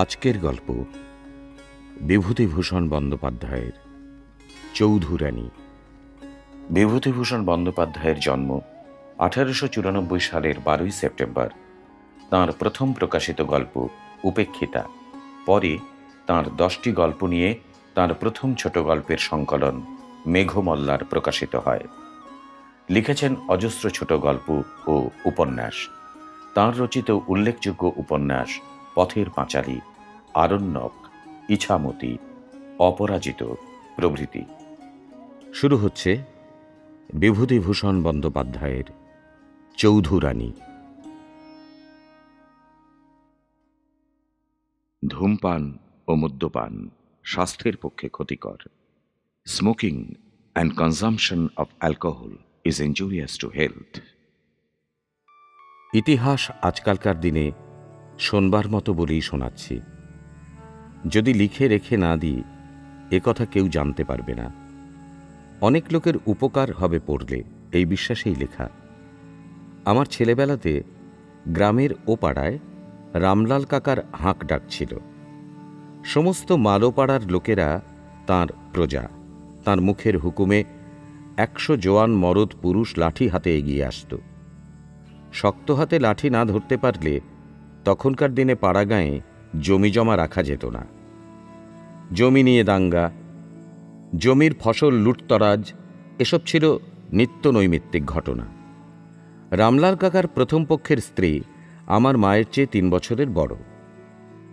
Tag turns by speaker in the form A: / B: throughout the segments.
A: আজকের গল্প বিভূতিভূষণ বন্দ্যোপাধ্যায়ের চৌধুরানী। বিভূতিভূষণ বন্দ্যোপাধ্যায়ের জন্ম 1894 সালের 12 সেপ্টেম্বর। তাঁর প্রথম প্রকাশিত গল্প উপেক্ষিতা। পরে তাঁর 10টি গল্প নিয়ে তাঁর প্রথম ছোট গল্পের সংকলন মেঘমল্লার প্রকাশিত হয়। লিখেছেন অজস্র ছোট গল্প ও উপন্যাস। তাঁর রচিত উল্লেখযোগ্য উপন্যাস পথের পাঁচালী, আরণ্যক, ইছামতি, অপরাজিত প্রভৃতি। শুরু হচ্ছে বিভূতিভূষণ বন্দ্যোপাধ্যায়ের চৌধুরানী। ধূমপান ও মদ্যপান স্বাস্থ্যের পক্ষে ক্ষতিকর। Smoking and consumption of alcohol is injurious to health. ইতিহাস আজকালকার দিনে শোনবার মতো বলেই শোনাচ্ছি। যদি লিখে রেখে না দিই, একথা কেউ জানতে পারবে না। অনেক লোকের উপকার হবে পড়লে, এই বিশ্বাসেই লেখা। আমার ছেলেবেলাতে গ্রামের ও পাড়ায় রামলাল কাকার হাঁক ডাক ছিল। সমস্ত মালোপাড়ার লোকেরা তাঁর প্রজা। তাঁর মুখের হুকুমে 100 জোয়ান মরদ পুরুষ লাঠি হাতে এগিয়ে আসত। শক্ত হাতে লাঠি না ধরতে পারলে তখনকার দিনে পাড়াগাঁয়ে জমি জমা রাখা যেত না। জমি নিয়ে দাঙ্গা, জমির ফসল লুটতরাজ, এসব ছিল নিত্য নৈমিত্তিক ঘটনা। রামলাল কাকার প্রথম পক্ষের স্ত্রী আমার মায়ের চেয়ে 3 বছরের বড়।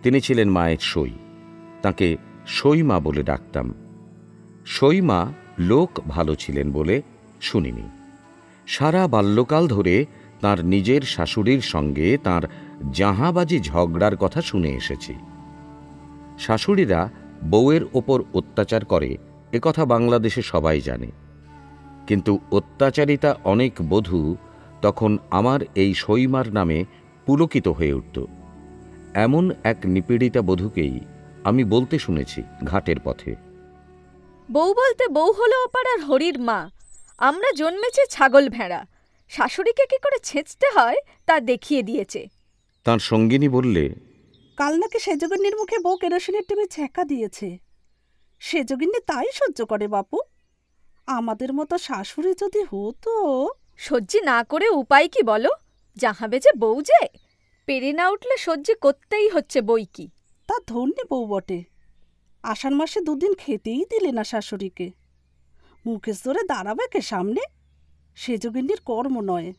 A: তিনি ছিলেন মায়ের সই। তাকে সইমা বলে ডাকতাম। সইমা লোক ভালো ছিলেন বলে শুনিনি। সারা বাল্যকাল ধরে তাঁর নিজের শাশুড়ির সঙ্গে তাঁর জাহাবাজি ঝগড়ার কথা শুনে এসেছি। শাশুড়িরা বউয়ের ওপর অত্যাচার করে একথা বাংলাদেশে সবাই জানে, কিন্তু অত্যাচারিতা অনেক বধূ তখন আমার এই সইমার নামে পুলকিত হয়ে উঠত। এমন এক নিপীড়িতা বধূকেই আমি বলতে শুনেছি ঘাটের পথে,
B: বউ বলতে বউ হলো পাড়ার হরির মা। আমরা জন্মেছে ছাগল ভেড়া, শাশুড়িকে কি করে ছেঁচতে হয় তা দেখিয়ে দিয়েছে।
A: তাঁর সঙ্গিনী বললে,
C: কাল নাকি সেজগিন্নির মুখে বউ কেরোসিনের টিপে ছ্যাঁকা দিয়েছে। সেজগিন্নি তাই সহ্য করে বাপু। আমাদের মতো শাশুড়ি যদি হতো।
B: সহ্য না করে উপায় কি বলো? যাহা বেজে বউ যে, পেরে না উঠলে সহ্য করতেই হচ্ছে বই কি।
C: তা ধন্যি বউ বটে। আষাঢ় মাসে 2 দিন খেতেই দিলে না শাশুড়িকে। মুখের জোরে দাঁড়াবে কে সামনে? সেজগিন্নির কর্ম নয়।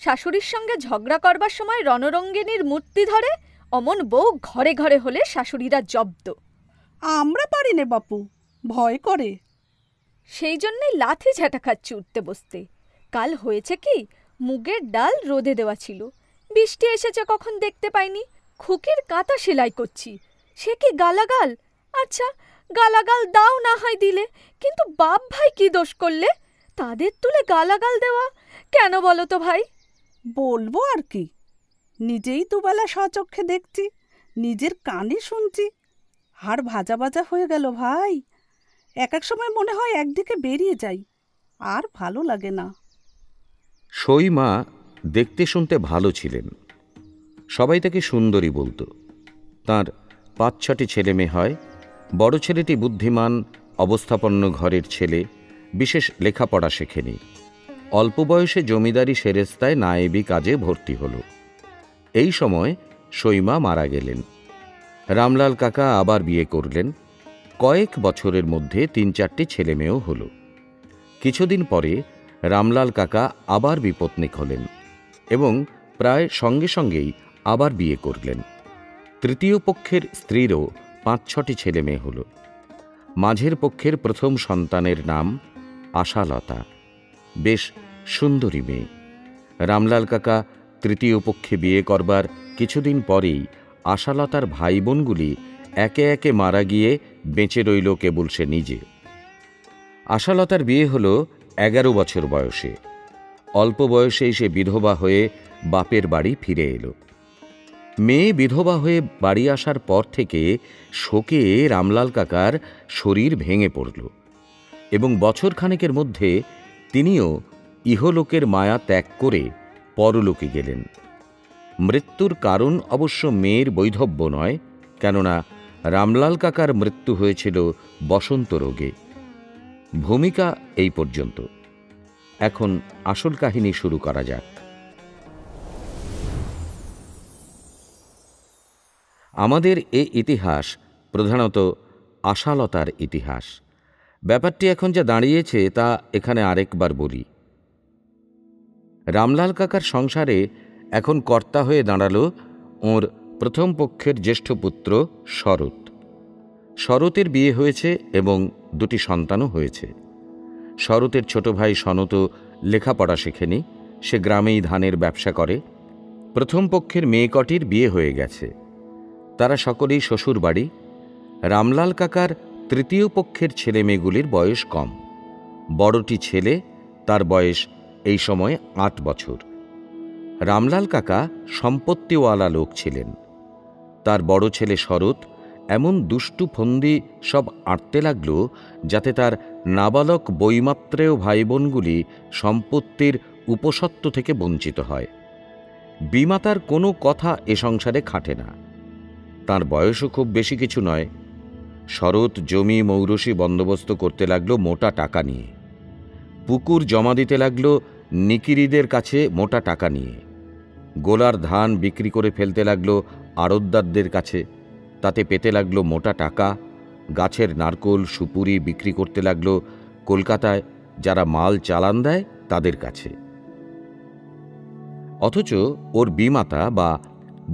B: শাশুড়ির সঙ্গে ঝগড়া করবার সময় রণরঙ্গিনীর মূর্তি ধরে অমন বউ ঘরে ঘরে হলে শাশুড়িরা জব্দ।
C: আমরা পারি নে বাপু, ভয় করে।
B: সেই জন্যই লাথি ঝাঁটা খাচ্ছি উঠতে বসতে। কাল হয়েছে কি, মুগের ডাল রোদে দেওয়া ছিল, বৃষ্টি এসেছে কখন দেখতে পাইনি। খুকির কাঁথা সেলাই করছি, সে কি গালাগাল। আচ্ছা, গালাগাল দাও না হয় দিলে, কিন্তু বাপ ভাই কি দোষ করলে তাদের তুলে গালাগাল দেওয়া কেন বলো তো ভাই?
C: বলবো আর কি, নিজেই দুবেলা স্বচক্ষে দেখছি, নিজের কানে শুনছি। হাড় ভাজা ভাজা হয়ে গেল ভাই। এক সময় মনে হয় একদিকে বেরিয়ে যাই, আর ভালো লাগে না।
A: সইমা দেখতে শুনতে ভালো ছিলেন। সবাই তাকে সুন্দরী বলতো। তাঁর 5-6টি ছেলে মেয়ে হয়। বড় ছেলেটি বুদ্ধিমান, অবস্থাপন্ন ঘরের ছেলে, বিশেষ লেখাপড়া শেখেনি। অল্প বয়সে জমিদারি সেরেস্তায় নায়েবি কাজে ভর্তি হল। এই সময় সইমা মারা গেলেন। রামলাল কাকা আবার বিয়ে করলেন। কয়েক বছরের মধ্যে 3-4টি ছেলে মেয়েও হল। কিছুদিন পরে রামলাল কাকা আবার বিপত্নিক হলেন এবং প্রায় সঙ্গে সঙ্গেই আবার বিয়ে করলেন। তৃতীয় পক্ষের স্ত্রীরও 5-6টি ছেলে মেয়ে হল। মাঝের পক্ষের প্রথম সন্তানের নাম আশালতা, বেশ সুন্দরী মেয়ে। রামলাল কাকা তৃতীয় পক্ষে বিয়ে করবার কিছুদিন পরেই আশালতার ভাই বোনগুলি একে একে মারা গিয়ে বেঁচে রইল কেবল সে নিজে। আশালতার বিয়ে হল 11 বছর বয়সে। অল্প বয়সেই সে বিধবা হয়ে বাপের বাড়ি ফিরে এলো। মেয়ে বিধবা হয়ে বাড়ি আসার পর থেকে শোকে রামলাল কাকার শরীর ভেঙে পড়ল এবং বছরখানেকের মধ্যে তিনিও ইহলোকের মায়া ত্যাগ করে পরলোকে গেলেন। মৃত্যুর কারণ অবশ্য মেয়ের বৈধব্য নয়, কেননা রামলাল কাকার মৃত্যু হয়েছিল বসন্ত রোগে। ভূমিকা এই পর্যন্ত। এখন আসল কাহিনী শুরু করা যাক। আমাদের এ ইতিহাস প্রধানত আশালতার ইতিহাস। ব্যাপারটি এখন যা দাঁড়িয়েছে তা এখানে আরেকবার বলি। রামলাল কাকার সংসারে এখন কর্তা হয়ে দাঁড়ালো ওর প্রথম পক্ষের জ্যেষ্ঠ পুত্র শরৎ। শরতের বিয়ে হয়েছে এবং দুটি সন্তানও হয়েছে। শরতের ছোট ভাই সনত লেখাপড়া শেখেনি, সে গ্রামেই ধানের ব্যবসা করে। প্রথম পক্ষের মেয়ে কটির বিয়ে হয়ে গেছে, তারা সকলেই শ্বশুর বাড়ি। রামলাল কাকার তৃতীয় পক্ষের ছেলে মেয়েগুলির বয়স কম। বড়টি ছেলে, তার বয়স এই সময় ৮ বছর। রামলাল কাকা সম্পত্তিওয়ালা লোক ছিলেন। তার বড় ছেলে শরৎ এমন দুষ্টু ফন্দি সব আঁটতে লাগল যাতে তার নাবালক বৈমাত্রেয় ভাইবোনগুলি সম্পত্তির উপসত্ত্ব থেকে বঞ্চিত হয়। বিমাতার কোনো কথা এ সংসারে খাটে না। তার বয়সও খুব বেশি কিছু নয়। শরৎ জমি মৌরসি বন্দোবস্ত করতে লাগলো মোটা টাকা নিয়ে। পুকুর জমা দিতে লাগলো নিকিরিদের কাছে মোটা টাকা নিয়ে। গোলার ধান বিক্রি করে ফেলতে লাগলো আড়তদারদের কাছে, তাতে পেতে লাগলো মোটা টাকা। গাছের নারকোল সুপুরি বিক্রি করতে লাগলো কলকাতায় যারা মাল চালান দেয় তাদের কাছে। অথচ ওর বিমাতা বা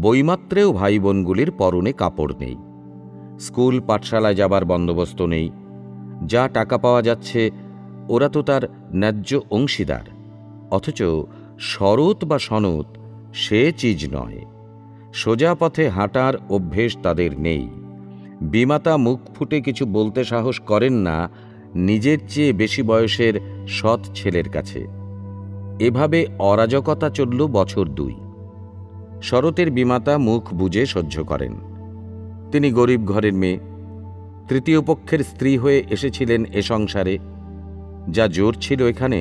A: বৈমাত্রেয় ভাই বোনগুলির পরনে কাপড় নেই, স্কুল পাঠশালায় যাবার বন্দোবস্ত নেই। যা টাকা পাওয়া যাচ্ছে ওরা তো তার ন্যায্য অংশীদার। অথচ শরৎ বা সনত সে চিজ নয়। সোজা পথে হাঁটার অভ্যেস তাদের নেই। বিমাতা মুখ ফুটে কিছু বলতে সাহস করেন না নিজের চেয়ে বেশি বয়সের সৎ ছেলের কাছে। এভাবে অরাজকতা চলল বছর 2। শরতের বিমাতা মুখ বুজে সহ্য করেন। তিনি গরিব ঘরের মেয়ে, তৃতীয় পক্ষের স্ত্রী হয়ে এসেছিলেন এ সংসারে। যা জোর ছিল এখানে,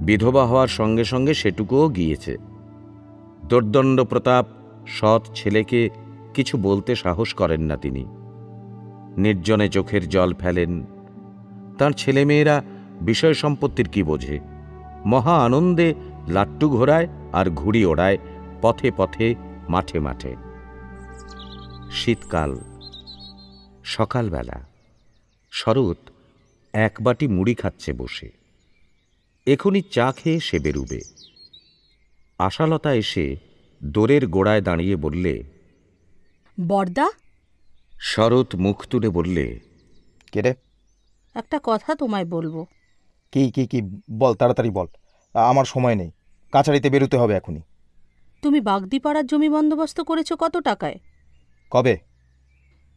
A: বিধবা হওয়ার সঙ্গে সঙ্গে সেটুকুও গিয়েছে। দোর্দণ্ড প্রতাপ সৎ ছেলেকে কিছু বলতে সাহস করেন না তিনি। নির্জনে চোখের জল ফেলেন। তাঁর ছেলেমেয়েরা বিষয় সম্পত্তির কি বোঝে? মহা আনন্দে লাট্টু ঘোরায় আর ঘুড়ি ওড়ায় পথে পথে, মাঠে মাঠে। শীতকাল, সকালবেলা শরৎ এক বাটি মুড়ি খাচ্ছে বসে। এখনই চা খেয়ে সে বেরুবে। আশালতা এসে দোরের গোড়ায় দাঁড়িয়ে বললে,
B: বর্দা।
A: শরৎ মুখ তুলে বললে,
D: কে রে?
E: একটা কথা তোমায় বলবো।
D: কি কি কি বল, তাড়াতাড়ি বল, আমার সময় নেই, কাছারিতে বেরোতে হবে এখনই।
E: তুমি বাগদিপাড়ার জমি বন্দোবস্ত করেছো কত টাকায়?
D: কবে?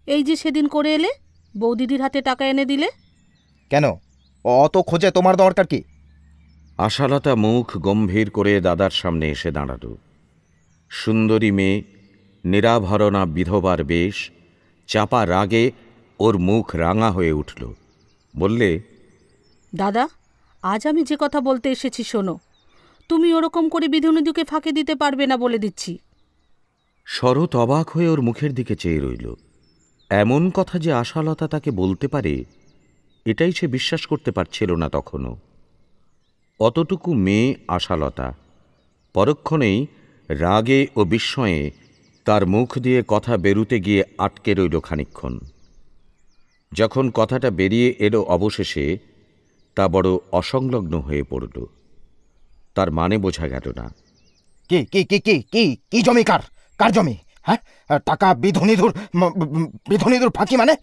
E: এই যে সেদিন করে এলে, বৌদিদির হাতে টাকা এনে দিলে।
D: কেন, অত খোঁজে তোমার দরকার কি?
A: আশালতা মুখ গম্ভীর করে দাদার সামনে এসে দাঁড়াল। সুন্দরী মেয়ে, নিরাভরণা বিধবার বেশ। চাপা রাগে ওর মুখ রাঙা হয়ে উঠল। বললে,
E: দাদা, আজ আমি যে কথা বলতে এসেছি শোনো। তুমি ওরকম করে বিধুনিদুকে ফাঁকে দিতে পারবে না বলে দিচ্ছি।
A: শরৎ অবাক হয়ে ওর মুখের দিকে চেয়ে রইল। এমন কথা যে আশালতা তাকে বলতে পারে, এটাই সে বিশ্বাস করতে পারছিল না তখনও। অতটুকু মেয়ে আশালতা। পরক্ষণেই রাগে ও বিস্ময়ে তার মুখ দিয়ে কথা বেরুতে গিয়ে আটকে রইল খানিকক্ষণ। যখন কথাটা বেরিয়ে এলো অবশেষে, তা বড় অসংলগ্ন হয়ে পড়ল। তার মানে বোঝা গেল না।
D: কি কি কি কি কি কি জমি? কার কার জমি? হ্যাঁ, টাকা বিধুনিধুর ফাঁকি মানে?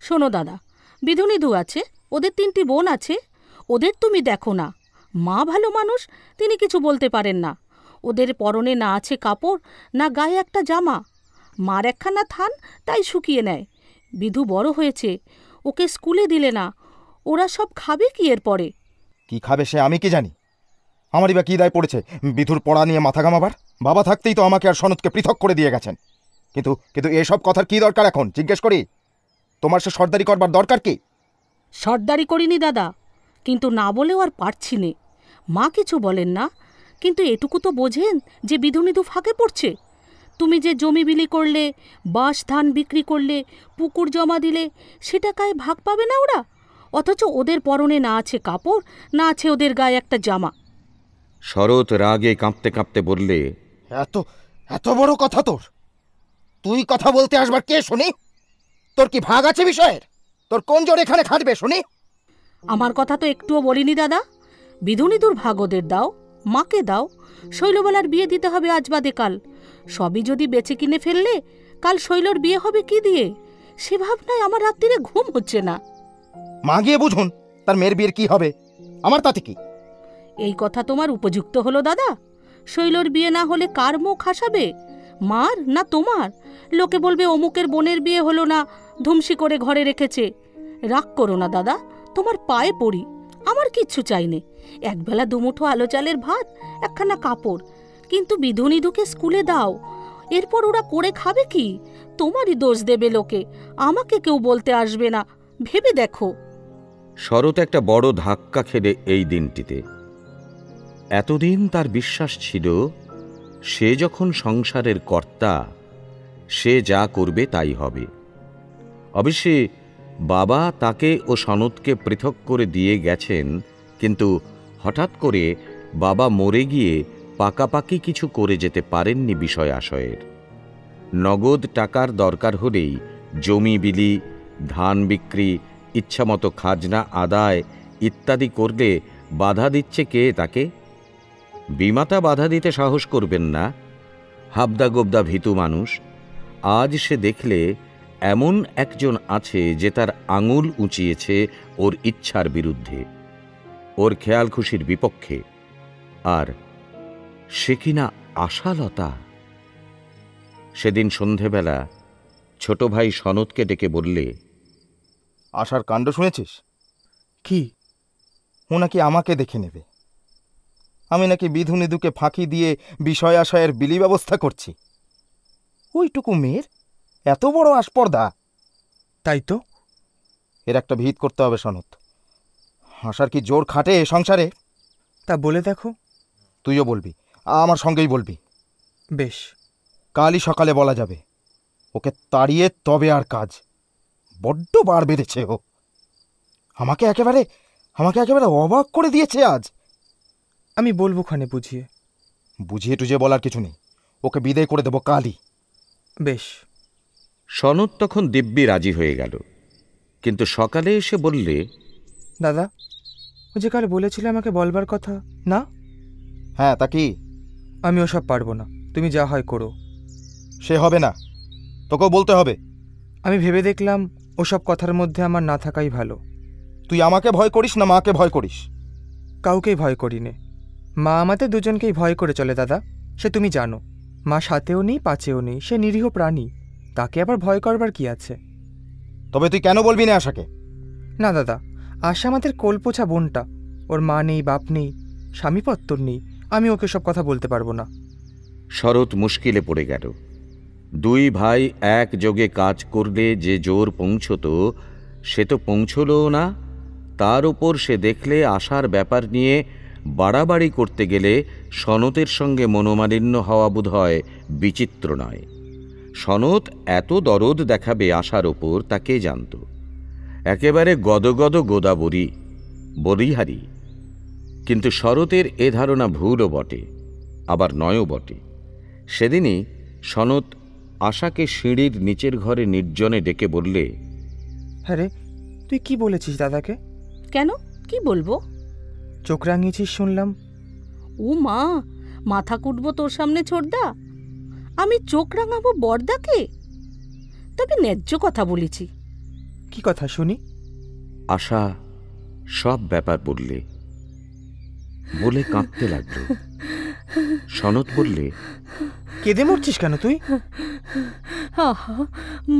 E: শোনো দাদা, বিধুনিদু আছে, ওদের 3টি বোন আছে, ওদের তুমি দেখো না। মা ভালো মানুষ, তিনি কিছু বলতে পারেন না। ওদের পরনে না আছে কাপড়, না গায়ে একটা জামা। মার একখানা থান, তাই শুকিয়ে নেয়। বিধু বড় হয়েছে, ওকে স্কুলে দিলে না, ওরা সব খাবে কি এর পরে?
D: কি খাবে সে আমি কি জানি? আমারই বা কি দায় পড়েছে বিধুর পড়া নিয়ে মাথা ঘামাবার? বাবা থাকতেই তো আমাকে আর সনদকে পৃথক করে দিয়ে গেছেন। কিন্তু কিন্তু এসব কথার কি দরকার এখন জিজ্ঞেস করি? তোমার সে সর্দারি করবার দরকার কি?
E: সর্দারি করিনি দাদা, কিন্তু না বলেও আর পারছি নে। মা কিছু বলেন না, কিন্তু এটুকু তো বোঝেন যে বিধুনিদু ফাঁকে পড়ছে। তুমি যে জমি বিলি করলে, বাঁশ ধান বিক্রি করলে, পুকুর জমা দিলে, সেটা গায়ে ভাগ পাবে না ওরা? অথচ ওদের পরনে না আছে কাপড়, না আছে ওদের গায়ে একটা জামা।
A: শরৎ রাগে কাঁপতে কাঁপতে বললে,
D: এত এত বড় কথা তোর? তুই কথা বলতে আসবার কে শুনি? তোর কি ভাগ আছে বিষয়ের? তোর কোন জোর এখানে খাটবে শুনি?
E: আমার কথা তো একটুও বলিনি দাদা। বিধুনিধুর ভাগ ওদের দাও, মাকে দাও। শৈলবালার বিয়ে দিতে হবে আজ বাদে কাল। সবই যদি বেচে কিনে ফেললে, কাল শৈলর বিয়ে হবে কি দিয়ে? সে ভাবনায় আমার রাত্রিরে ঘুম হচ্ছে না।
D: মা গিয়ে বুঝুন তার মেয়ের বিয়ের কি হবে, আমার তাতে কি?
E: এই কথা তোমার উপযুক্ত হলো দাদা? শৈলর বিয়ে না হলে কার মুখ হাসাবে? মার না তোমার? লোকে বলবে অমুকের বোনের বিয়ে হলো না, ধুমসি করে ঘরে রেখেছে। রাগ করো না দাদা, তোমার পায়ে পড়ি। আমার কিচ্ছু চাইনে, একবেলা দুমুঠো আলো চালের ভাত, একখানা কাপড়। কিন্তু বিধুনিধুকে স্কুলে দাও, এরপর ওরা করে খাবে কি? তোমারই দোষ দেবে লোকে, আমাকে কেউ বলতে আসবে না। ভেবে দেখো।
A: শরৎ একটা বড় ধাক্কা খেলে এই দিনটিতে। এতদিন তার বিশ্বাস ছিল সে যখন সংসারের কর্তা, সে যা করবে তাই হবে। অবশ্যই বাবা তাকে ও সনৎকে পৃথক করে দিয়ে গেছেন, কিন্তু হঠাৎ করে বাবা মরে গিয়ে পাকাপাকি কিছু করে যেতে পারেননি বিষয় আশয়ের। নগদ টাকার দরকার হলেই জমি বিলি, ধান বিক্রি, ইচ্ছামতো খাজনা আদায় ইত্যাদি করলে বাধা দিচ্ছে কে তাকে? বিমাতা বাধা দিতে সাহস করবেন না, হাবদা গোবদা ভীতু মানুষ। আজ সে দেখলে এমন একজন আছে যে তার আঙুল উঁচিয়েছে ওর ইচ্ছার বিরুদ্ধে, ওর খেয়াল খুশির বিপক্ষে। আর সে কিনা আশালতা। সেদিন সন্ধেবেলা ছোট ভাই সনৎকে ডেকে বললে,
D: আশার কাণ্ড শুনেছিস?
F: কি?
D: ও নাকি আমাকে দেখে নেবে। আমি নাকি বিধুনিধুকে ফাঁকি দিয়ে বিষয় আশয়ের বিলি ব্যবস্থা করছি। ওইটুকু মেয়ের এত বড় আস্পর্ধা!
F: তাই তো।
D: এর একটা ভিত করতে হবে সনৎ। আশার কি জোর খাটে এ সংসারে?
F: তা বলে দেখো।
D: তুইও বলবি, আমার সঙ্গেই বলবি।
F: বেশ।
D: কালই সকালে বলা যাবে। ওকে তাড়িয়ে তবে আর কাজ। বড্ড বার বেঁধেছে ও। আমাকে একেবারে অবাক করে দিয়েছে আজ।
F: আমি বলবো খানে বুঝিয়ে।
D: বুঝিয়ে টুঝিয়ে বলার কিছু নেই, ওকে বিদায় করে দেব কালই।
F: বেশ।
A: সনৎ তখন দিব্যি রাজি হয়ে গেল, কিন্তু সকালে এসে বললে,
F: দাদা, ও যে কাল বলেছিলে আমাকে বলবার কথা না?
D: হ্যাঁ, তা কি?
F: আমি ওসব পারবো না, তুমি যা হয় করো।
D: সে হবে না, তোকেও বলতে হবে।
F: আমি ভেবে দেখলাম ওসব কথার মধ্যে আমার না থাকাই ভালো।
D: তুই আমাকে ভয় করিস না মাকে ভয় করিস?
F: কাউকেই ভয় করি নে। মা আমাদের দুজনকেই ভয় করে চলে দাদা, সে তুমি জানো। মা সাথেও নেই পাচেও নেই, সে নিরীহ প্রাণী, তাকে আবার ভয় করবার কি আছে?
D: তবে তুই কেন বলবি না আশাকে?
F: না দাদা, আশা আমাদের কোলপোছা বোনটা। ওর মা নেই, বাপ নেই, স্বামীপত্তর নেই, আমি ওকে সব কথা বলতে পারবো না।
A: শরৎ মুশকিলে পড়ে গেল। দুই ভাই একযোগে কাজ করলে যে জোর পৌঁছত, সে তো পৌঁছলও না। তার উপর সে দেখলে আশার ব্যাপার নিয়ে বাড়াবাড়ি করতে গেলে সনতের সঙ্গে মনোমালিন্য হওয়া বোধ হয় বিচিত্র নয়। সনত এত দরদ দেখাবে আশার ওপর তা কে জানত? একেবারে গদগদ গোদাবরী, বলিহারি। কিন্তু শরতের এ ধারণা ভুলও বটে, আবার নয়ও বটে। সেদিনই সনত আশাকে সিঁড়ির নিচের ঘরে নির্জনে ডেকে বললে,
F: হ্যাঁ রে, তুই কি বলেছিস দাদাকে?
E: কেন, কি বলবো?
F: চোখ রাঙিয়েছিস শুনলাম।
E: ও মা, মাথা কুটবো তোর সামনে ছোটদা? আমি চোখ রাঙাবো বড়দাকে? তবে ন্যায্য কথা বলেছি।
F: কি কথা শুনি?
A: আশা সব ব্যাপার বললে, বলে কাঁদতে লাগলো। সনত বললে,
F: কেঁদে মরছিস কেন তুই?
E: আহা,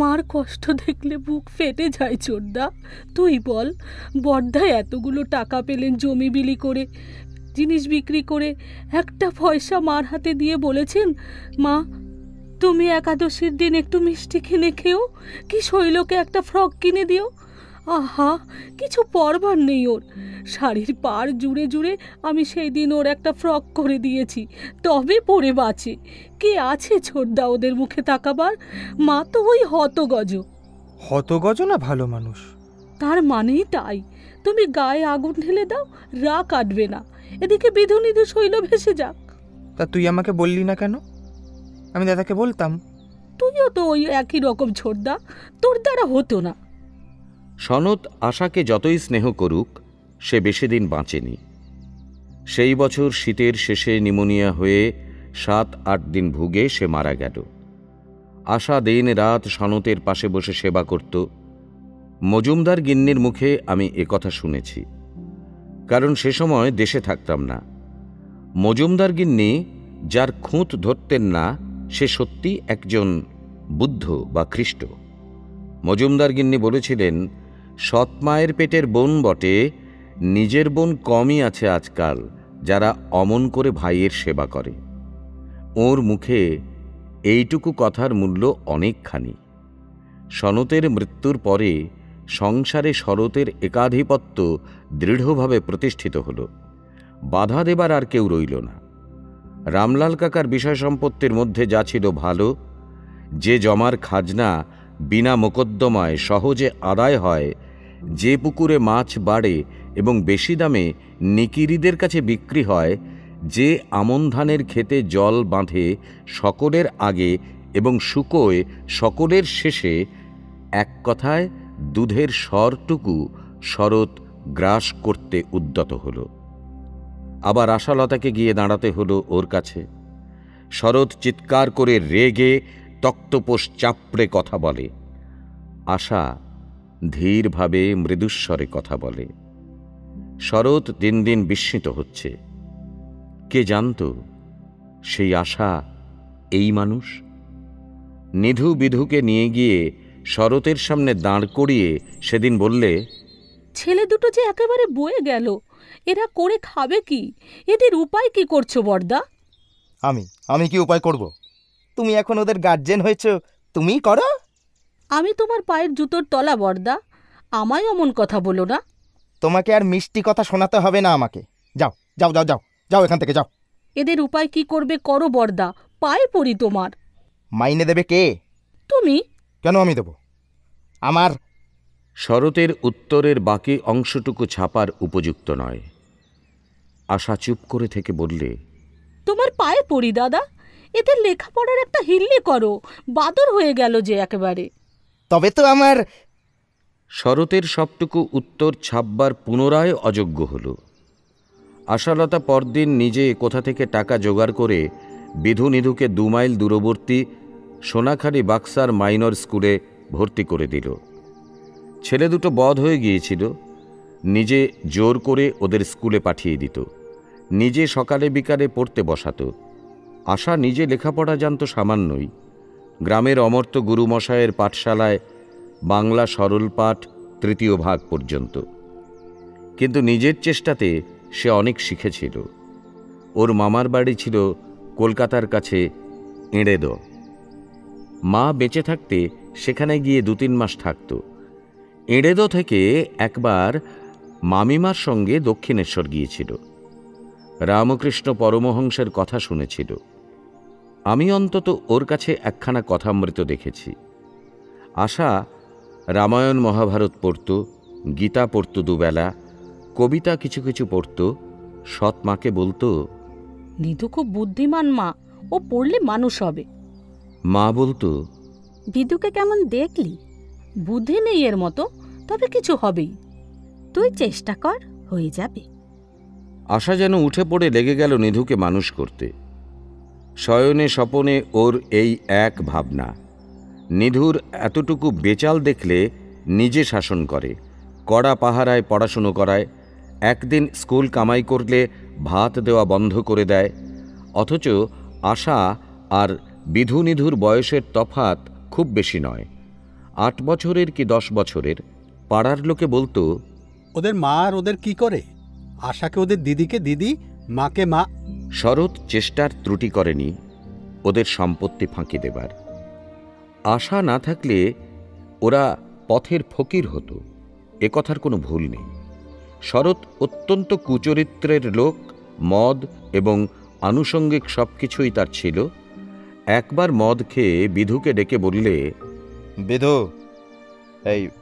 E: মার কষ্ট দেখলে বুক ফেটে যায় ছোটদা। তুই বল, বড়দা এতগুলো টাকা পেলেন জমি বিলি করে, জিনিস বিক্রি করে, একটা পয়সা মার হাতে দিয়ে বলেছেন, মা তুমি একাদশীর দিন একটু মিষ্টি কিনে খেও, কি শৈলকে একটা ফ্রক কিনে দিও। আহা, কিছু পরবার নেই ওর। শাড়ির পাড় জুড়ে জুড়ে আমি সেই দিন ওর একটা ফ্রক করে দিয়েছি, তবে পরে বাঁচে। কে আছে ছোটদা ওদের মুখে তাকাবার? মা তো ওই হতগজ।
F: হতগজ না ভালো মানুষ।
E: তার মানেই তাই। তুমি গায়ে আগুন ঢেলে দাও, রা কাটবে না। এদিকে বিধু নিধু শৈল ভেসে যাক।
F: তা তুই আমাকে বললি না কেন? আমি দাদাকে বলতাম।
E: তুইও তো ওই একই রকম ছোটদা, তোর দ্বারা হতো না।
A: সনৎ আশাকে যতই স্নেহ করুক, সে বেশি দিন বাঁচেনি। সেই বছর শীতের শেষে নিমোনিয়া হয়ে 7-8 দিন ভুগে সে মারা গেল। আশা দিন রাত সনতের পাশে বসে সেবা করত। মজুমদার গিন্নির মুখে আমি একথা শুনেছি, কারণ সে সময় দেশে থাকতাম না। মজুমদার গিন্নি যার খুঁত ধরতেন না, সে সত্যি একজন বুদ্ধ বা খ্রিস্ট। মজুমদার গিন্নি বলেছিলেন, সৎ মায়ের পেটের বোন বটে, নিজের বোন কমই আছে আজকাল যারা অমন করে ভাইয়ের সেবা করে। ওর মুখে এইটুকু কথার মূল্য অনেকখানি। সনতের মৃত্যুর পরে সংসারে শরতের একাধিপত্য দৃঢ়ভাবে প্রতিষ্ঠিত হল। বাধা দেবার আর কেউ রইল না। রামলাল কাকার বিষয় সম্পত্তির মধ্যে যা ছিল ভালো, যে জমার খাজনা বিনা মোকদ্দমায় সহজে আদায় হয়, যে পুকুরে মাছ বাড়ে এবং বেশি দামে নিকিরিদের কাছে বিক্রি হয়, যে আমন ধানের ক্ষেতে জল বাঁধে সকলের আগে এবং শুকোয় সকলের শেষে, এক কথায় দুধের স্বরটুকু শরৎ গ্রাস করতে উদ্যত হল। আবার আশালতাকে গিয়ে দাঁড়াতে হলো ওর কাছে। শরৎ চিৎকার করে রেগে তক্তপোষ চাপড়ে কথা বলে। আশা ধীরভাবে মৃদুস্বরে কথা বলে। শরৎ দিন দিন বিস্মিত হচ্ছে। কে জানত সেই আশা এই মানুষ? নিধু বিধুকে নিয়ে গিয়ে শরতের সামনে দাঁড় করিয়ে সেদিন বললে,
E: ছেলে দুটো যে একেবারে বয়ে গেল, এরা করে খাবে কি? এদের উপায় কি করছো বড়দা?
D: আমি কি উপায় করব? তুমি এখন ওদের গার্জেন হয়েছ, তুমিই করো।
E: আমি তোমার পায়ের জুতোর তলা বড়দা, আমায় অমন কথা বলো না।
D: তোমাকে আর মিষ্টি কথা শোনাতে হবে না আমাকে। যাও যাও যাও যাও যাও, এখান থেকে যাও।
E: এদের উপায় কি করবে করো বড়দা, পায়ে পড়ি তোমার।
D: মাইনে দেবে কে?
E: তুমি।
D: কেন আমি দেব? আমার।
A: শরতের উত্তরের বাকি অংশটুকু ছাপার উপযুক্ত নয়। আশা চুপ করে থেকে বললে,
E: তোমার পায়ে পড়ি দাদা, এদের লেখাপড়ার একটা হিল্লি করো, বাদর হয়ে গেল যে একেবারে।
D: তবে তো আমার।
A: শরতের সবটুকু উত্তর ছাপবার পুনরায় অযোগ্য হল। আশালতা পরদিন নিজে কোথা থেকে টাকা জোগাড় করে বিধু নিধুকে 2 মাইল দূরবর্তী সোনাখালি বাক্সার মাইনর স্কুলে ভর্তি করে দিল। ছেলে দুটো বধ হয়ে গিয়েছিল। নিজে জোর করে ওদের স্কুলে পাঠিয়ে দিত, নিজে সকালে বিকালে পড়তে বসাতো। আশা নিজে লেখাপড়া জানত সামান্যই। গ্রামের অমর্ত্য গুরুমশায়ের পাঠশালায় বাংলা সরল পাঠ 3য় ভাগ পর্যন্ত। কিন্তু নিজের চেষ্টাতে সে অনেক শিখেছিল। ওর মামার বাড়ি ছিল কলকাতার কাছে এঁড়েদ। মা বেঁচে থাকতে সেখানে গিয়ে 2-3 মাস থাকত। এঁড়েদ থেকে একবার মামিমার সঙ্গে দক্ষিণেশ্বর গিয়েছিল। রামকৃষ্ণ পরমহংসের কথা শুনেছিল। আমি অন্তত ওর কাছে একখানা কথামৃত দেখেছি। আশা রামায়ণ মহাভারত পড়ত, গীতা পড়ত 2 বেলা, কবিতা কিছু কিছু পড়ত। সৎ মাকে বলতো,
E: নিধু খুব বুদ্ধিমান মা, ও পড়লে মানুষ হবে।
A: মা বলতো,
B: বিদুকে কেমন দেখলি?
E: বুদ্ধি নেই এর মতো, তবে কিছু হবেই।
B: তুই চেষ্টা কর, হয়ে যাবে।
A: আশা যেন উঠে পড়ে লেগে গেল নিধুকে মানুষ করতে। শয়নে স্বপনে ওর এই এক ভাবনা। নিধুর এতটুকু বেচাল দেখলে নিজে শাসন করে, কড়া পাহারায় পড়াশুনো করায়, একদিন স্কুল কামাই করলে ভাত দেওয়া বন্ধ করে দেয়। অথচ আশা আর বিধু নিধুর বয়সের তফাৎ খুব বেশি নয়, 8 বছরের কি 10 বছরের। পাড়ার লোকে বলতো,
G: ওদের মা আর ওদের কি করে? আশাকে ওদের দিদিকে দিদি, মাকে মা।
A: শরৎ চেষ্টার ত্রুটি করেনি ওদের সম্পত্তি ফাঁকি দেবার। আশা না থাকলে ওরা পথের ফকির হতো। এ কথার কোনো ভুল নেই। শরৎ অত্যন্ত কুচরিত্রের লোক, মদ এবং আনুষঙ্গিক সব কিছুই তার ছিল। একবার মদ খেয়ে বিধুকে ডেকে বললে,
D: বিধু,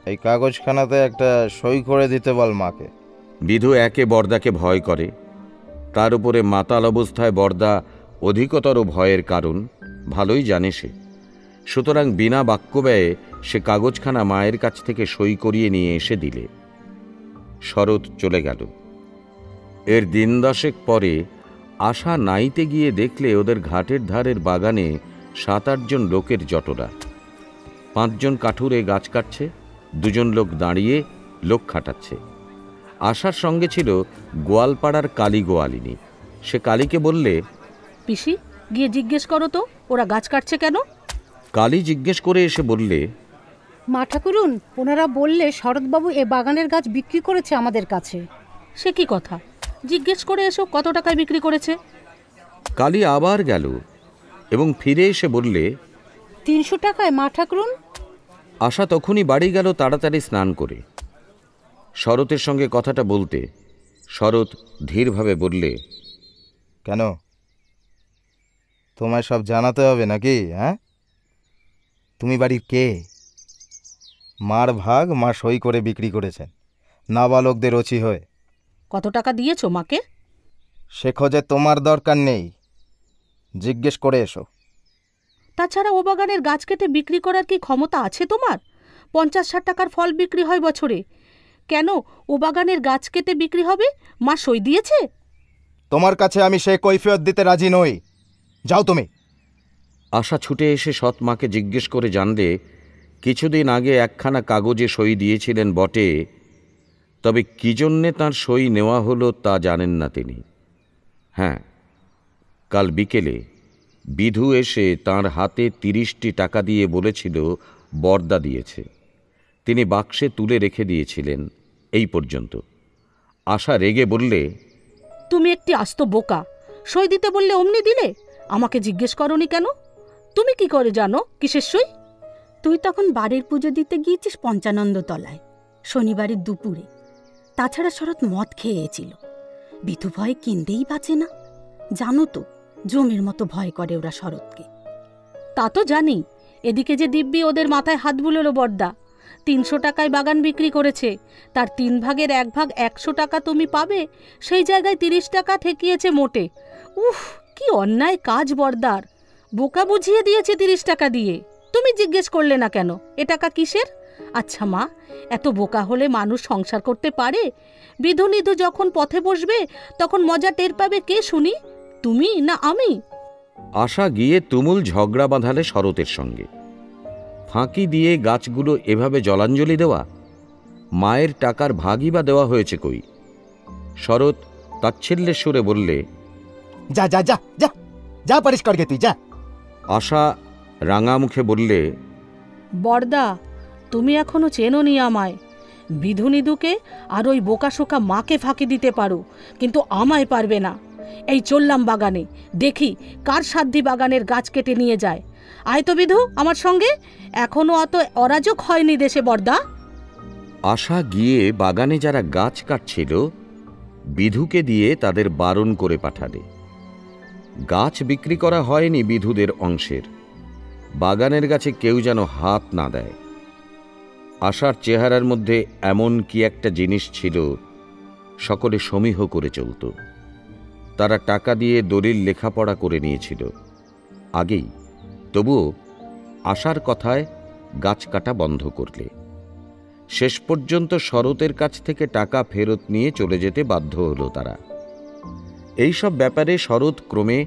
D: এই কাগজখানাতে একটা সই করে দিতে বল মাকে।
A: বিধু একে বরদাকে ভয় করে, তার উপরে মাতাল অবস্থায় বরদা অধিকতর ভয়ের কারণ ভালোই জানে সে। সুতরাং বিনা বাক্য ব্যয়ে সে কাগজখানা মায়ের কাছ থেকে সই করিয়ে নিয়ে এসে দিলে। শরৎ চলে গেল। এর দিন দশেক পরে আশা নাইতে গিয়ে দেখলে ওদের ঘাটের ধারের বাগানে 7-8 জন লোকের জটলা। 5 জন কাঠুরে গাছ কাটছে, 2 জন লোক দাঁড়িয়ে লোক খাটাচ্ছে। আশার সঙ্গে ছিল গোয়ালপাড়ার কালী গোয়ালিনী। সে কালীকে বললে,
E: পিসি, গিয়ে জিজ্ঞেস করো তো ওরা গাছ কাটছে কেন।
A: কালী জিজ্ঞেস করে এসে বললে,
H: মা ঠাকুরুন, ওনারা বললে শরৎবাবু এ বাগানের গাছ বিক্রি করেছে আমাদের কাছে।
E: সে কি কথা? জিজ্ঞেস করে এসো কত টাকায় বিক্রি করেছে।
A: কালী আবার গেল এবং ফিরে এসে বললে,
H: 300 টাকায় মা ঠাকুরুন।
A: আশা তখনই বাড়ি গেল তাড়াতাড়ি স্নান করে। শরতের সঙ্গে কথাটা বলতে শরৎ ধীরভাবে বললে,
D: কেন, তোমায় সব জানাতে হবে নাকি? হ্যাঁ, তুমি বাড়ির কে? মার ভাগ মা সই করে বিক্রি করেছেন, নাবালকদের রচি হয়ে।
E: কত টাকা দিয়েছো মাকে?
D: সে খোঁজে তোমার দরকার নেই, জিজ্ঞেস করে এসো।
E: তাছাড়া ও বাগানের গাছ কেটে বিক্রি করার কি ক্ষমতা আছে তোমার? 50-60 টাকার ফল বিক্রি হয় বছরে। কেন ও বাগানের গাছ কেটে বিক্রি হবে? মা সই দিয়েছে।
D: তোমার কাছে আমি সে কৈফিয়ত দিতে রাজি নই, যাও তুমি।
A: আশা ছুটে এসে সৎ মাকে জিজ্ঞেস করে জানলে কিছুদিন আগে একখানা কাগজে সই দিয়েছিলেন বটে, তবে কি জন্যে তাঁর সই নেওয়া হলো তা জানেন না তিনি। হ্যাঁ, কাল বিকেলে বিধু এসে তাঁর হাতে 30টি টাকা দিয়ে বলেছিল বরদা দিয়েছে। তিনি বাক্সে তুলে রেখে দিয়েছিলেন, এই পর্যন্ত। আশা রেগে বললে,
E: তুমি একটি আস্ত বোকা। সই দিতে বললে অমনি দিলে, আমাকে জিজ্ঞেস করনি কেন? তুমি কি করে জানো কিসের সই?
I: তুই তখন বাড়ির পুজো দিতে গিয়েছিস পঞ্চানন্দ তলায় শনিবারের দুপুরে। তাছাড়া শরৎ মদ খেয়েছিল। বিধু ভয়ে কিনতেই বাঁচে না। জানো তো, জমের মতো ভয় করে ওরা শরৎকে।
E: তা তো জানি। এদিকে যে দিব্যি ওদের মাথায় হাত বুলোলো বড়দা। 300 টাকায় বাগান বিক্রি করেছে, তার 3 ভাগের 1 ভাগ 100 টাকা তুমি পাবে, সেই জায়গায় 30 টাকা ঠেকিয়েছে মোটে। উফ, কি অন্যায় কাজ বড়দার। বোকা বুঝিয়ে দিয়েছে 30 টাকা দিয়ে। তুমি জিজ্ঞেস করলে না কেন এ টাকা কিসের? আচ্ছা মা, এত বোকা হলে মানুষ সংসার করতে পারে? বিধু নিধু যখন পথে বসবে তখন মজা টের পাবে কে শুনি, তুমি না আমি?
A: আশা গিয়ে তুমুল ঝগড়া বাঁধালে শরতের সঙ্গে। ফাঁকি দিয়ে গাছগুলো এভাবে জলাঞ্জলি দেওয়া? মায়ের টাকার ভাগই বা দেওয়া হয়েছে কই? শরৎ তাচ্ছিল্যের সুরে বললে,
D: যা যা যা যা যা, পরিষ্কার গে তুই যা।
A: আশা রাঙা মুখে বললে,
E: বড়দা, তুমি এখনো চেনোনি আমায়। বিধু নিধুকে আর ওই বোকাশোকা মাকে ফাঁকি দিতে পারো, কিন্তু আমায় পারবে না। এই চললাম বাগানে, দেখি কার সাধ্যি বাগানের গাছ কেটে নিয়ে যায়। আয় তো বিধু আমার সঙ্গে, এখনো অত অরাজক হয়নি দেশে বড়দা।
A: আশা গিয়ে বাগানে যারা গাছ কাটছিল বিধুকে দিয়ে তাদের বারণ করে পাঠালে। গাছ বিক্রি করা হয়নি বিধুদের অংশের। বাগানের গাছে কেউ যেন হাত না দেয়। আশার চেহারার মধ্যে এমন কি একটা জিনিস ছিল, সকলে সমীহ করে চলত। তারা টাকা দিয়ে দলিল লেখাপড়া করে নিয়েছিল আগেই, তবুও আশার কথায় গাছ কাটা বন্ধ করলে। শেষ পর্যন্ত শরতের কাছ থেকে টাকা ফেরত নিয়ে চলে যেতে বাধ্য হলো তারা। এইসব ব্যাপারে শরৎ ক্রমে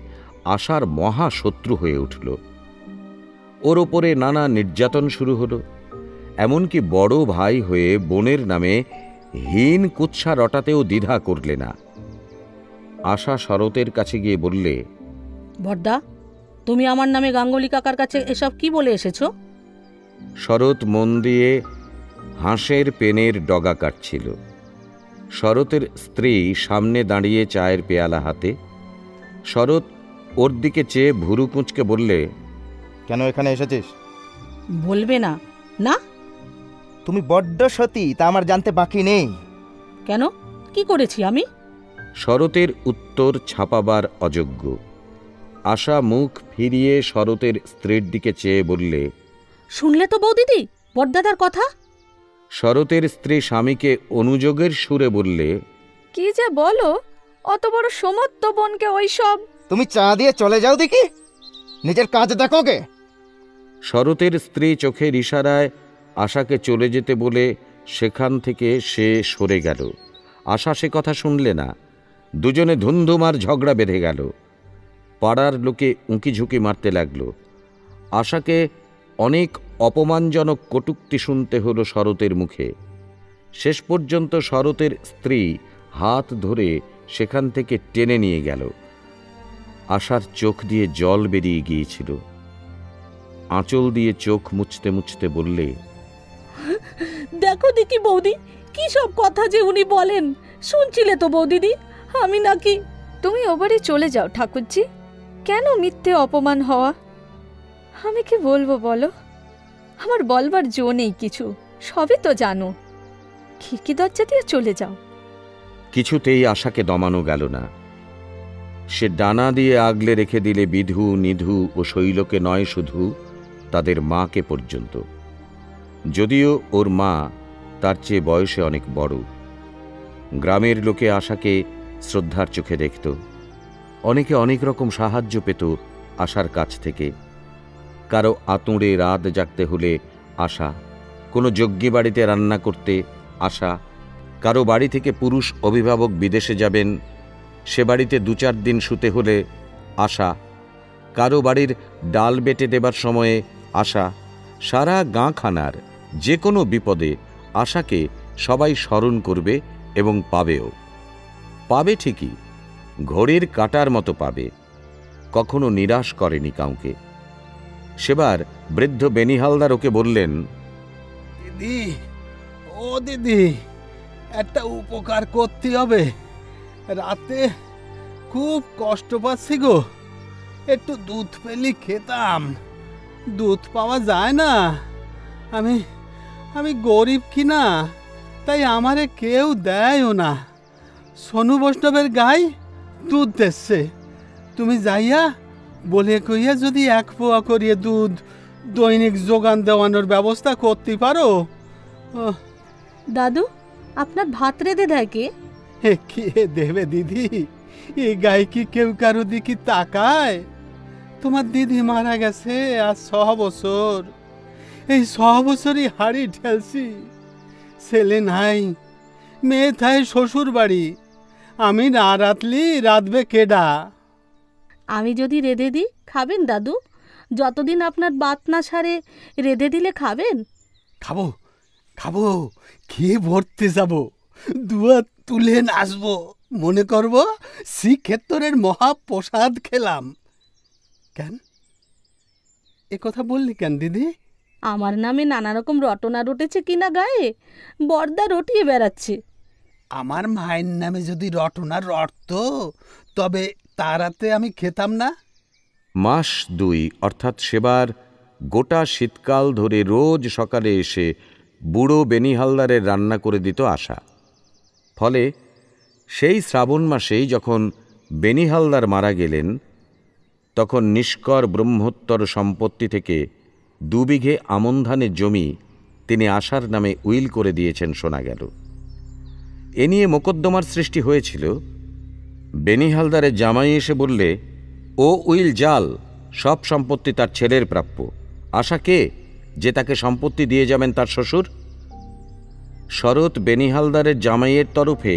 A: আশার মহা শত্রু হয়ে উঠল। ওর ওপরে নানা নির্যাতন শুরু হলো। এমনকি বড় ভাই হয়ে বোনের নামে হীন কুৎসা রটাতেও দ্বিধা করলে না। আশা শরতের কাছে গিয়ে বললে,
E: বড়দা, তুমি আমার নামে গাঙ্গুলি কাকার কাছে এসব কি বলে এসেছো?
A: শরৎ মন দিয়ে হাঁসের পেনের ডগা কাটছিল। শরতের স্ত্রী সামনে দাঁড়িয়ে চায়ের পেয়ালা হাতে। শরৎ ওর দিকে চেয়ে ভুরু কুঁচকে বললে,
D: কেন এখানে এসেছিস?
E: বলবে না? না,
D: তুমি বড্ড সতী তা আমার জানতে বাকি নেই।
E: কেন, কি করেছি আমি?
A: শরতের উত্তর ছাপাবার অযোগ্য। আশা মুখ ফিরিয়ে শরতের স্ত্রীর দিকে চেয়ে বললে,
E: শুনলে তো বৌদিদি বড়দাদার কথা।
A: শরতের স্ত্রী স্বামীকে অনুযোগের সুরে বললে,
B: কি যে বলো, অত বড় সমর্থ বোনকে ওইসব।
D: তুমি চা দিয়ে চলে যাও দেখি, নিজের কাজ দেখো গে।
A: শরতের স্ত্রী চোখের ইশারায় আশাকে চলে যেতে বলে সেখান থেকে সে সরে গেল। আশা সে কথা শুনলে না। দুজনে ধুমধুমার ঝগড়া বেঁধে গেল। পাড়ার লোকে উঁকি ঝুঁকি মারতে লাগল। আশাকে অনেক অপমানজনক কটূক্তি শুনতে হলো শরতের মুখে। শেষ পর্যন্ত শরতের স্ত্রী হাত ধরে সেখান থেকে টেনে নিয়ে গেল। আশার চোখ দিয়ে জল বেরিয়ে গিয়েছিল। আঁচল দিয়ে চোখ মুছতে মুছতে বললে,
E: দেখো দেখি বৌদি, কি সব কথা যে উনি বলেন, শুনছিলে তো বৌদিদি? আমি নাকি।
B: তুমি ও বাড়ি চলে যাও ঠাকুরজি, কেন মিথ্যে অপমান হওয়া? আমি কি বলবো বলো, আমার বলবার জো নেই কিছু, সবই তো জানো। খিড়কি দরজা দিয়ে চলে যাও।
A: কিছুতেই আশাকে দমানো গেল না। সে ডানা দিয়ে আগলে রেখে দিলে বিধু, নিধু ও শৈলকে নয়, শুধু তাদের মাকে পর্যন্ত। যদিও ওর মা তার চেয়ে বয়সে অনেক বড়। গ্রামের লোকে আশাকে শ্রদ্ধার চোখে দেখত। অনেকে অনেক রকম সাহায্য পেত আশার কাছ থেকে। কারো আতুঁড়ে রাত জাগতে হলে আশা, কোনো যজ্ঞী বাড়িতে রান্না করতে আশা, কারো বাড়ি থেকে পুরুষ অভিভাবক বিদেশে যাবেন, সে বাড়িতে 2-4 দিন শুতে হলে আশা, কারো বাড়ির ডাল বেটে দেবার সময়ে আশা। সারা গাঁখানার যে কোনো বিপদে আশাকে সবাই স্মরণ করবে এবং পাবেও। পাবে ঠিকই, ঘড়ির কাঁটার মতো পাবে। কখনো নিরাশ করেনি কাউকে। সেবার বৃদ্ধ বেনিহালদার ওকে বললেন,
G: দিদি, ও দিদি, একটা উপকার করতে হবে। রাতে খুব কষ্ট পাচ্ছি গো, একটু দুধ পেলি খেতাম। দুধ পাওয়া যায় না। আমি গরিব কিনা, তাই আমারে কেউ দেয়ও না। সোনু বৈষ্ণবের গাই দুধ দিচ্ছে। তুমি যাইয়া বলে কইয়া যদি 1 পোয়া করিয়ে দুধ দৈনিক যোগান দেওয়ানোর ব্যবস্থা করতে পারো।
E: দাদু, আপনার ভাত রেঁধে দেয় কে?
G: কে দেবে দিদি? এই গায়ে কি কেউ কারো দিকে তাকায়? তোমার দিদি মারা গেছে আজ 6 বছর। এই 6 বছরই হাড়ি ঠেলছি। ছেলে নাই, মেয়ে থাই শ্বশুর বাড়ি। আমি না রাতলি রাতবে কেডা?
E: আমি যদি রেঁধে দিই খাবেন দাদু? যতদিন আপনার বাত না সারে রেঁধে দিলে খাবেন?
G: খাবো খাবো, খেয়ে ভরতে যাব, দুয়া তুলে নাচবো, মনে করব শ্রীক্ষেত্রের মহাপ্রসাদ খেলাম। কেন এ কথা বললি কেন দিদি?
E: আমার নামে নানা রকম রটনা রটেছে কিনা গায়ে, বর্দা রটিয়ে বেড়াচ্ছে।
G: আমার মায়ের নামে যদি রটনা রটত, তবে তারাতে আমি খেতাম না।
A: মাস 2 অর্থাৎ সেবার গোটা শীতকাল ধরে রোজ সকালে এসে বুড়ো বেনিহালদারের রান্না করে দিত আশা। ফলে সেই শ্রাবণ মাসেই যখন বেনিহালদার মারা গেলেন, তখন নিষ্কর ব্রহ্মোত্তর সম্পত্তি থেকে 2 বিঘে আমন ধানের জমি তিনি আশার নামে উইল করে দিয়েছেন শোনা গেল। এ নিয়ে মোকদ্দমার সৃষ্টি হয়েছিল। বেনিহালদারের জামাই এসে বললে, ও উইল জাল, সব সম্পত্তি তার ছেলের প্রাপ্য। আশা কে যে তাকে সম্পত্তি দিয়ে যাবেন তার শ্বশুর? শরৎ বেনিহালদারের জামাইয়ের তরফে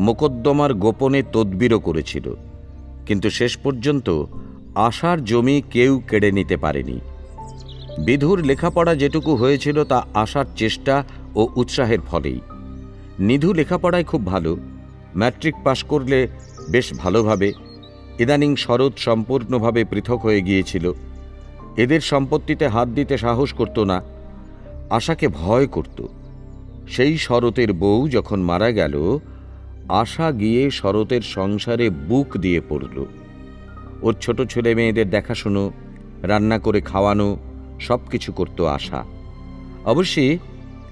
A: মোকদ্দমার গোপনে তদবিরও করেছিল, কিন্তু শেষ পর্যন্ত আশার জমি কেউ কেড়ে নিতে পারেনি। বিধুর লেখাপড়া যেটুকু হয়েছিল তা আশার চেষ্টা ও উৎসাহের ফলেই। নিধু লেখাপড়ায় খুব ভালো, ম্যাট্রিক পাশ করলে বেশ ভালোভাবে। ইদানিং শরৎ সম্পূর্ণভাবে পৃথক হয়ে গিয়েছিল। এদের সম্পত্তিতে হাত দিতে সাহস করত না, আশাকে ভয় করত। সেই শরতের বউ যখন মারা গেল, আশা গিয়ে শরতের সংসারে বুক দিয়ে পড়ল। ওর ছোট ছেলে মেয়েদের দেখাশুনো, রান্না করে খাওয়ানো, সব কিছু করত আশা। অবশ্যই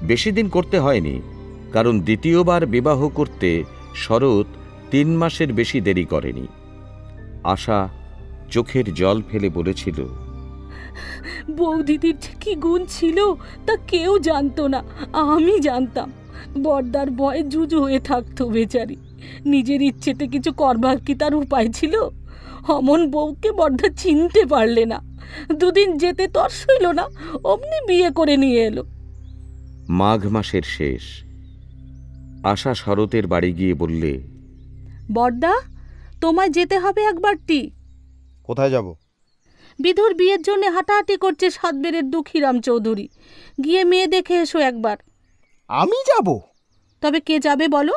A: বেশি দিন করতে হয়নি, কারণ দ্বিতীয়বার বিবাহ করতে শরৎ 3 মাসের বেশি দেরি করেনি। আশা চোখের জল ফেলে বলেছিল,
E: বৌদিদির যে কি গুণ ছিল তা কেউ জানতো না, আমি জানতাম। বর্দার ভয়ে জুজু হয়ে থাকতো বেচারি। নিজের ইচ্ছেতে কিছু করবার কি তার উপায় ছিল? অমন বউকে বর্দা চিনতে পারলে না। 2 দিন যেতে তর সইল না, অমনি বিয়ে করে নিয়ে এলো।
A: মাঘ মাসের শেষ। আশা শরতের বাড়ি গিয়ে বললে,
E: বর্দা, তোমায় যেতে হবে একবারটি।
D: কোথায় যাব?
E: বিধুর বিয়ের জন্য হাঁটাহাঁটি করছে সাতবেরের দুঃখীরাম চৌধুরী। গিয়ে মেয়ে দেখে এসো একবার।
D: আমি যাব?
E: তবে কে যাবে বলো?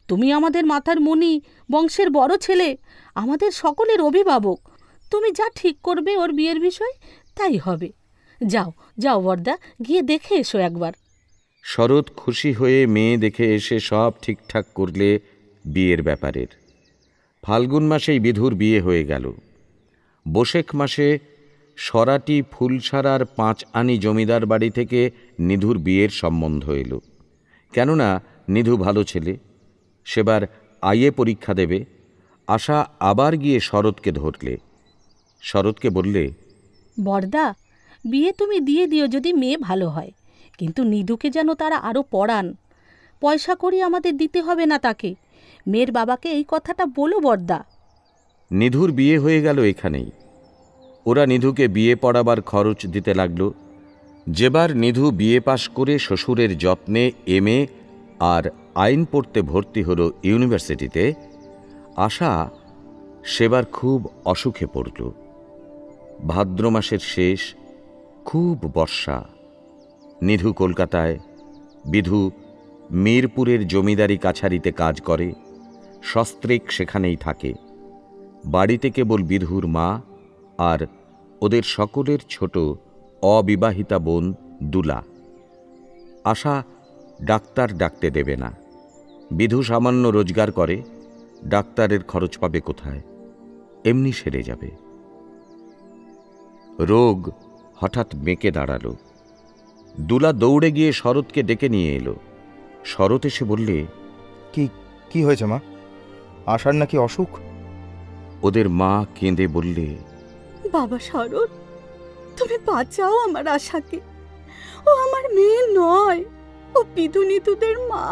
E: তুমি আমাদের মাথার মণি, বংশের বড় ছেলে, আমাদের সকলের অভিভাবক। তুমি যা ঠিক করবে ওর বিয়ের বিষয় তাই হবে। যাও যাও বর্দা, গিয়ে দেখে এসো একবার।
A: শরৎ খুশি হয়ে মেয়ে দেখে এসে সব ঠিকঠাক করলে বিয়ের ব্যাপারের। ফাল্গুন মাসেই বিধুর বিয়ে হয়ে গেল। বৈশাখ মাসে সরাটি ফুলসারার 5 আনি জমিদার বাড়ি থেকে নিধুর বিয়ের সম্বন্ধ এলো। কেননা নিধু ভালো ছেলে, সেবার আইএ পরীক্ষা দেবে। আশা আবার গিয়ে শরৎকে ধরলে। শরৎকে বললে,
E: বর্দা, বিয়ে তুমি দিয়ে দিও যদি মেয়ে ভালো হয়, কিন্তু নিধুকে যেন তারা আরও পড়ান। পয়সা করি আমাদের দিতে হবে না তাকে। মেয়ের বাবাকে এই কথাটা বলো বর্দা।
A: নিধুর বিয়ে হয়ে গেল এখানেই। ওরা নিধুকে বিয়ে পড়াবার খরচ দিতে লাগল। যেবার নিধু বিয়ে পাশ করে শ্বশুরের যত্নে MA আর আইন পড়তে ভর্তি হল ইউনিভার্সিটিতে, আশা সেবার খুব অসুখে পড়ল। ভাদ্র মাসের শেষ, খুব বর্ষা। নিধু কলকাতায়, বিধু মিরপুরের জমিদারি কাছারিতে কাজ করে। সস্ত্রীক সেখানেই থাকে। বাড়িতে কেবল বিধুর মা আর ওদের সকলের ছোট অবিবাহিতা বোন দুলা। আশা ডাক্তার ডাকতে দেবে না। বিধু সামান্য রোজগার করে, ডাক্তারের খরচ পাবে কোথায়? এমনি সেরে যাবে। রোগ হঠাৎ বেঁকে দাঁড়ালো। দুলা দৌড়ে গিয়ে শরৎকে ডেকে নিয়ে এলো। শরৎ এসে বললে,
D: কি হয়েছে মা? আশার নাকি অসুখ?
A: ওদের মা কেঁদে বললে,
I: বাবা শরৎ, তুমি বাঁচাও আমার আশাকে। ও আমার মেয়ে নয়, ও বিধু-নিধুদের মা।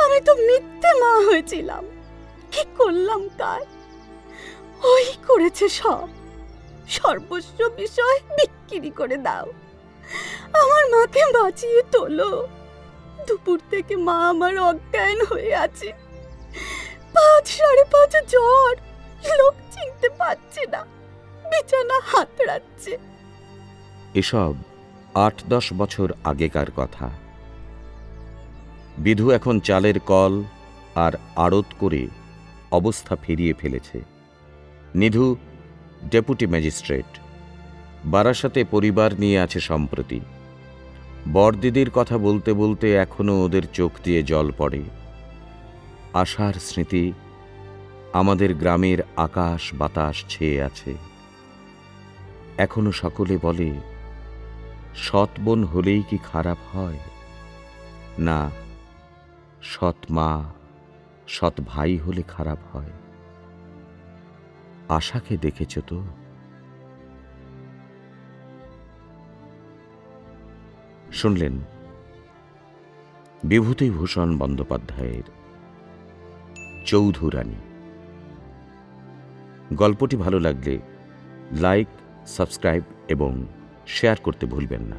I: আমি তো মিথ্যে মা হয়েছিলাম। কি করলাম কার? ওই করেছে সব। সর্বস্ব বিষয় বিক্রি করে দাও, আমার মাকে বাঁচিয়ে তোলো। দুপুর থেকে মা আমার অজ্ঞান হয়ে আছে। 5-5.5 জ্বর, লোক চিনতে পারছে না, বিছানা হাতড়াচ্ছে।
A: এসব 8-10 বছর আগেকার কথা। বিধু এখন চালের কল আর আড়ত করে অবস্থা ফিরিয়ে ফেলেছে। নিধু ডেপুটি ম্যাজিস্ট্রেট, বারাসাতে পরিবার নিয়ে আছে সম্প্রতি। বড়দিদির কথা বলতে বলতে এখনো ওদের চোখ দিয়ে জল পড়ে। আশার স্মৃতি আমাদের গ্রামের আকাশ বাতাস ছেয়ে আছে। এখনো সকলে বলে, সৎ বোন হলেই কি খারাপ হয়? না, সৎ মা, সৎ ভাই হলে খারাপ হয়। আশাকে দেখেছ তো? শুনলেন বিভূতিভূষণ বন্দ্যোপাধ্যায়ের চৌধুরানী। গল্পটি ভালো লাগলে লাইক, সাবস্ক্রাইব এবং শেয়ার করতে ভুলবেন না।